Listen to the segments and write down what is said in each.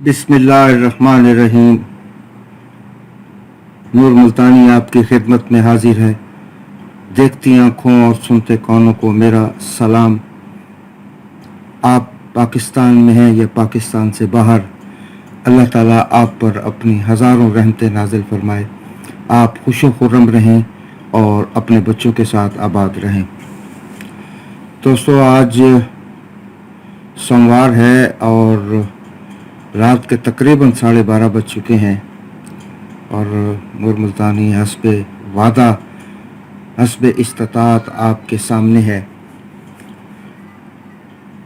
बिस्मिल्लाहिर्रहमानिर्रहीम। नूर मुल्तानी आपकी खिदमत में हाजिर है। देखती आँखों और सुनते कानों को मेरा सलाम। आप पाकिस्तान में हैं या पाकिस्तान से बाहर, अल्लाह ताला आप पर अपनी हज़ारों रहमतें नाजिल फरमाए। आप खुश खुर्रम रहें और अपने बच्चों के साथ आबाद रहें। दोस्तों, आज सोमवार है और रात के तकरीबन 12:30 बज चुके हैं और नूर मुल्तानी हस्बे वादा हस्बे इस्तात आपके सामने है।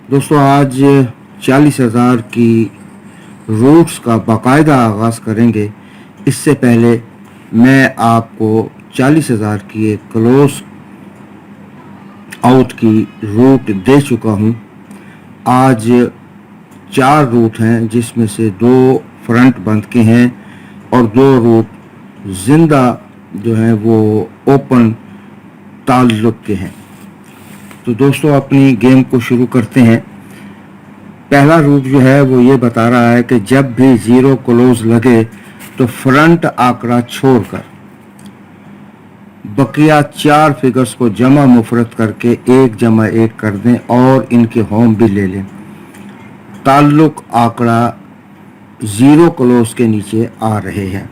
दोस्तों, आज 40,000 की रूट्स का बाकायदा आगाज़ करेंगे। इससे पहले मैं आपको 40,000 की एक क्लोज आउट की रूट दे चुका हूँ। आज 4 रूट हैं, जिसमें से 2 फ्रंट बंद के हैं और 2 रूट जिंदा जो हैं वो ओपन ताल्लुक के हैं। तो दोस्तों, अपनी गेम को शुरू करते हैं। पहला रूट जो है वो ये बता रहा है कि जब भी 0 क्लोज लगे तो फ्रंट आंकड़ा छोड़कर बकिया 4 फिगर्स को जमा मुफरत करके 1 जमा 1 कर दें और इनके होम भी ले लें। ताल्लुक आंकड़ा 0 क्लोज के नीचे आ रहे हैं।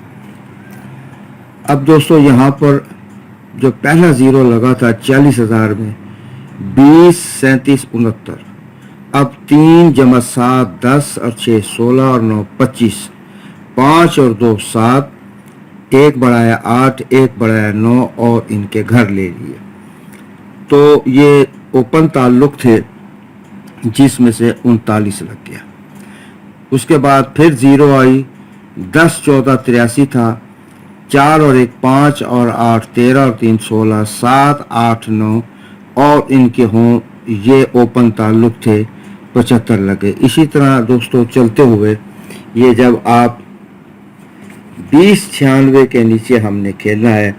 अब दोस्तों, यहाँ पर जो पहला 0 लगा था 40,000 में 20, 37, 69। अब 3 जमा 7 10 और 6 16 और 9 25, 5 और 2 7, 1 बढ़ाया 8, 1 बढ़ाया 9 और इनके घर ले लिए। तो ये ओपन ताल्लुक थे जिसमें से 39 लग गया। उसके बाद फिर 0 आई, 10 14 83 था, 4 और 1 5 और 8 13 और 3 16, 7 8 9 और इनके हों ये ओपन ताल्लुक थे 75 लगे। इसी तरह दोस्तों चलते हुए ये जब आप 20 96 के नीचे हमने खेलना है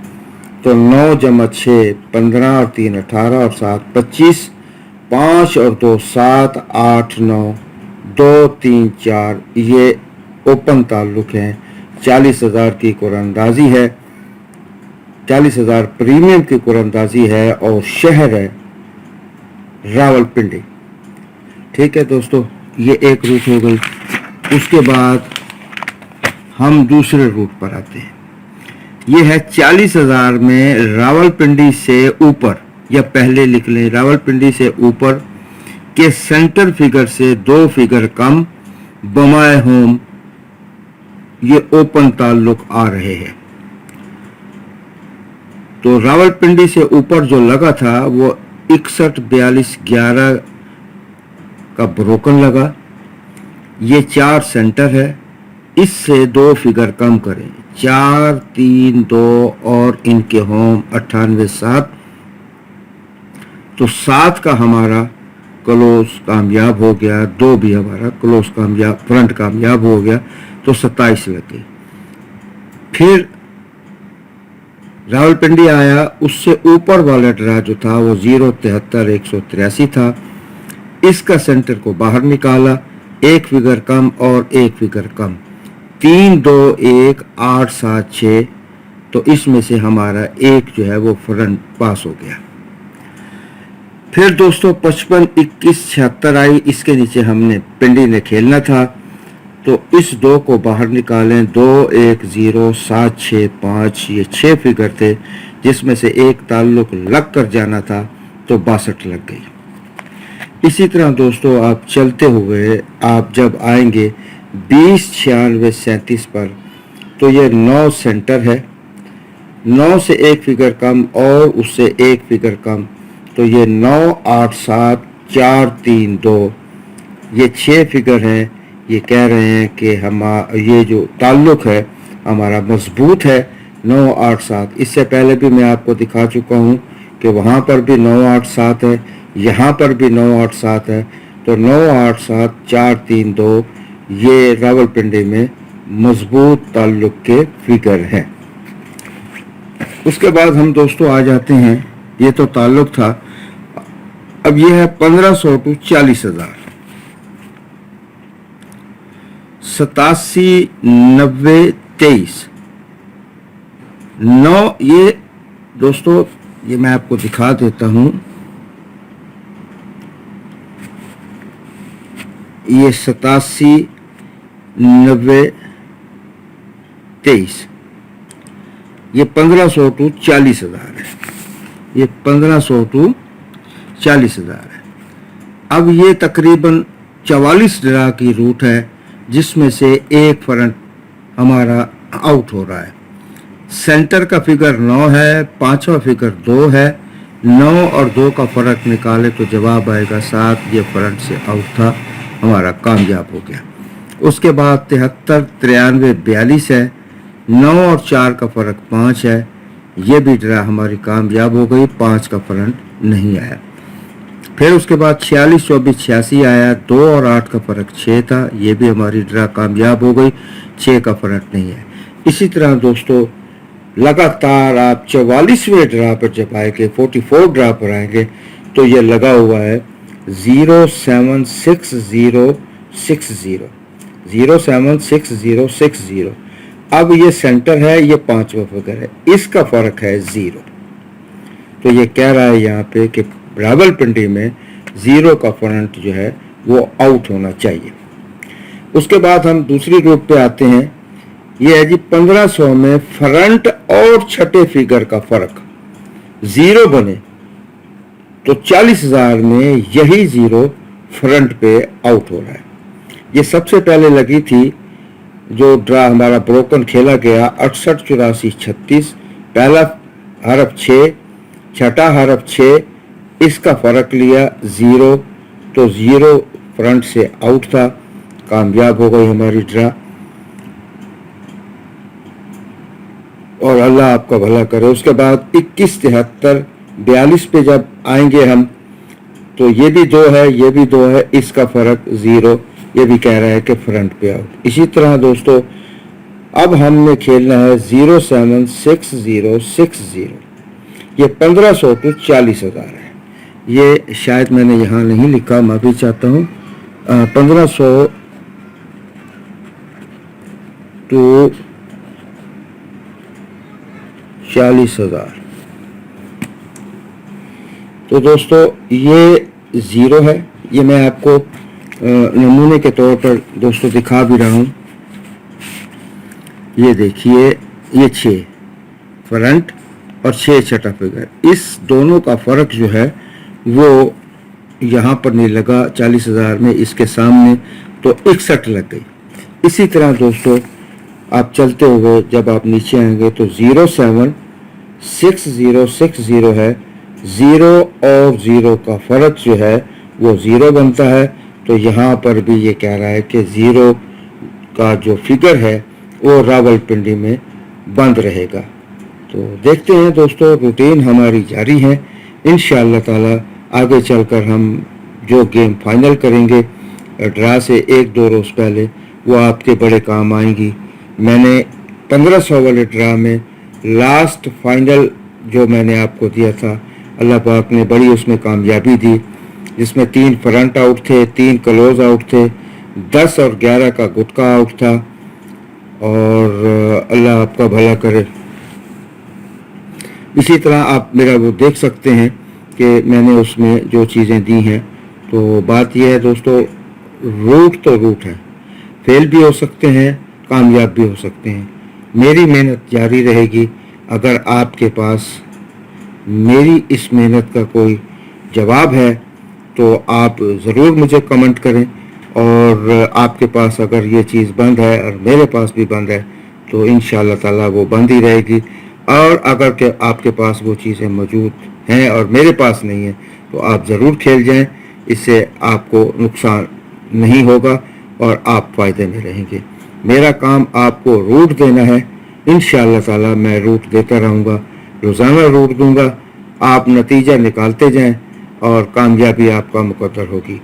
तो 9 जमा 6 15 और 3 18 और 7 25, 5 और 2 7 8 9 2 3 4 ये ओपन ताल्लुक हैं। 40,000 की कुरानंदाजी है, 40,000 प्रीमियम की कुरानंदाजी है और शहर है रावलपिंडी। ठीक है दोस्तों, ये एक रूट हो गई। उसके बाद हम दूसरे रूट पर आते हैं। ये है 40,000 में रावलपिंडी से ऊपर, या पहले लिख लें रावलपिंडी से ऊपर के सेंटर फिगर से 2 फिगर कम बमाए होम ये ओपन ताल्लुक आ रहे हैं। तो रावलपिंडी से ऊपर जो लगा था वो 61 42 11 का ब्रोकन लगा। ये 4 सेंटर है, इससे 2 फिगर कम करें, 4 3 2 और इनके होम 98 7। तो 7 का हमारा क्लोज कामयाब हो गया, 2 भी हमारा क्लोज कामयाब फ्रंट कामयाब हो गया, तो 27 लग गई। फिर रावलपिंडी आया, उससे ऊपर वाला ड्रा जो था वो 0 73 183 था। इसका सेंटर को बाहर निकाला, 1 फिगर कम और 1 फिगर कम, 3 2 1 8 7 6। तो इसमें से हमारा 1 जो है वो फ्रंट पास हो गया। फिर दोस्तों 55 21 76 आई, इसके नीचे हमने पिंडी ने खेलना था। तो इस 2 को बाहर निकालें, 2 1 0 7 6 5 ये 6 फिगर थे, जिसमें से 1 ताल्लुक लग कर जाना था तो 62 लग गई। इसी तरह दोस्तों आप चलते हुए आप जब आएंगे 20 96 37 पर, तो ये 9 सेंटर है, 9 से 1 फिगर कम और उससे 1 फिगर कम, तो ये 9 8 7 4 3 2 ये 6 फिगर हैं। ये कह रहे हैं कि ये जो ताल्लुक है हमारा मजबूत है 9 8 7। इससे पहले भी मैं आपको दिखा चुका हूँ कि वहाँ पर भी 9 8 7 है, यहाँ पर भी 9 8 7 है। तो 9 8 7 4 3 2 ये रावलपिंडी में मजबूत ताल्लुक के फिगर हैं। उसके बाद हम दोस्तों आ जाते हैं, ये तो ताल्लुक था। अब ये है 1500 टू 40,000। 879023 9, ये दोस्तों ये मैं आपको दिखा देता हूं, ये 879023 ये 1500 टू 40,000 है, ये 1500 टू 40,000 है। अब ये तकरीबन 44 ड्रा की रूट है, जिसमें से एक फ्रंट हमारा आउट हो रहा है। सेंटर का फिगर 9 है, पांचवा फिगर 2 है। 9 और 2 का फर्क निकाले तो जवाब आएगा 7। ये फ्रंट से आउट था, हमारा कामयाब हो गया। उसके बाद 73 93 42 है। 9 और 4 का फर्क 5 है, ये भी ड्रा हमारी कामयाब हो गई, 5 का फ्रंट नहीं आया। फिर उसके बाद 46 24 86 आया, 2 और 8 का फर्क 6 था, ये भी हमारी ड्रा कामयाब हो गई, 6 का फर्क नहीं है। इसी तरह दोस्तों लगातार आप 44वें ड्रा पर जब आएंगे, 44 ड्रा पर आएंगे, तो ये लगा हुआ है 076060 076060। अब ये सेंटर है, ये पांचवा फिगर है, इसका फर्क है 0। तो ये कह रहा है यहाँ पे कि रावलपिंडी में 0 का फ्रंट जो है वो आउट होना चाहिए। उसके बाद हम दूसरी ग्रुप पे आते हैं। ये है जी 1500 में फ्रंट और छठे फिगर का फर्क 0 बने तो 40,000 में यही 0 फ्रंट पे आउट हो रहा है। ये सबसे पहले लगी थी जो ड्रा हमारा ब्रोकन खेला गया 68 84 36। पहला हरफ 6, छठा हरफ 6, इसका फर्क लिया 0, तो 0 फ्रंट से आउट था, कामयाब हो गई हमारी ड्रा। और अल्लाह आपका भला करे। उसके बाद 21 73 42 पे जब आएंगे हम, तो ये भी 2 है, ये भी 2 है, इसका फर्क 0, ये भी कह रहा है कि फ्रंट पे आउट। इसी तरह दोस्तों अब हमने खेलना है 076060। ये 1500 टू 40,000 है। ये शायद मैंने यहाँ नहीं लिखा, माफी चाहता हूँ। 1500 टू 40,000। तो दोस्तों ये 0 है, ये मैं आपको नमूने के तौर पर दोस्तों दिखा भी रहा हूँ। ये देखिए, ये 6 फ्रंट और 6 छठा फिगर, इस दोनों का फर्क जो है वो यहाँ पर नहीं लगा 40,000 में, इसके सामने तो 61 लग गई। इसी तरह दोस्तों आप चलते हुए जब आप नीचे आएंगे तो 076060 है, 0 और 0 का फर्क जो है वो 0 बनता है। तो यहाँ पर भी ये कह रहा है कि 0 का जो फिगर है वो रावलपिंडी में बंद रहेगा। तो देखते हैं दोस्तों, रूटीन हमारी जारी है। इंशाअल्लाह ताला आगे चलकर हम जो गेम फाइनल करेंगे ड्रा से 1-2 रोज़ पहले, वो आपके बड़े काम आएंगी। मैंने 1500 वाले ड्रा में लास्ट फाइनल जो मैंने आपको दिया था, अल्लाह पाक ने बड़ी उसमें कामयाबी दी, जिसमें 3 फ्रंट आउट थे, 3 क्लोज आउट थे, 10 और 11 का गुटका आउट था। और अल्लाह आपका भला करे। इसी तरह आप मेरा वो देख सकते हैं कि मैंने उसमें जो चीज़ें दी हैं। तो बात यह है दोस्तों, रूट तो रूट है, फेल भी हो सकते हैं, कामयाब भी हो सकते हैं। मेरी मेहनत जारी रहेगी। अगर आपके पास मेरी इस मेहनत का कोई जवाब है तो आप ज़रूर मुझे कमेंट करें। और आपके पास अगर ये चीज़ बंद है और मेरे पास भी बंद है तो इंशाअल्लाह ताला वो बंद ही रहेगी। और अगर के आपके पास वो चीज़ें मौजूद हैं और मेरे पास नहीं है तो आप ज़रूर खेल जाएं, इससे आपको नुकसान नहीं होगा और आप फ़ायदे में रहेंगे। मेरा काम आपको रूट देना है। इंशाअल्लाह ताला मैं रूट देता रहूँगा, रोज़ाना रूट दूँगा। आप नतीजा निकालते जाएं और कामयाबी आपका मुकद्दर होगी।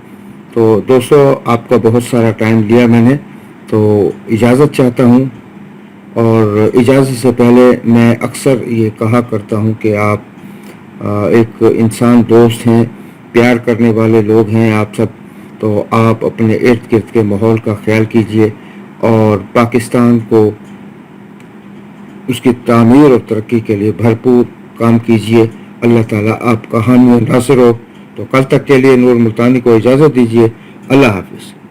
तो दोस्तों आपका बहुत सारा टाइम लिया मैंने, तो इजाज़त चाहता हूँ। और इजाज़त से पहले मैं अक्सर ये कहा करता हूँ कि आप एक इंसान दोस्त हैं, प्यार करने वाले लोग हैं आप सब, तो आप अपने इर्द गिर्द के माहौल का ख्याल कीजिए اور پاکستان کو اس کی تعمیر اور ترقی کے لیے بھرپور کام کیجیے. اللہ تعالیٰ آپ کا حامی و ناصر ہو. تو کل تک کے لیے نور ملتانی کو اجازت دیجیے. اللہ حافظ.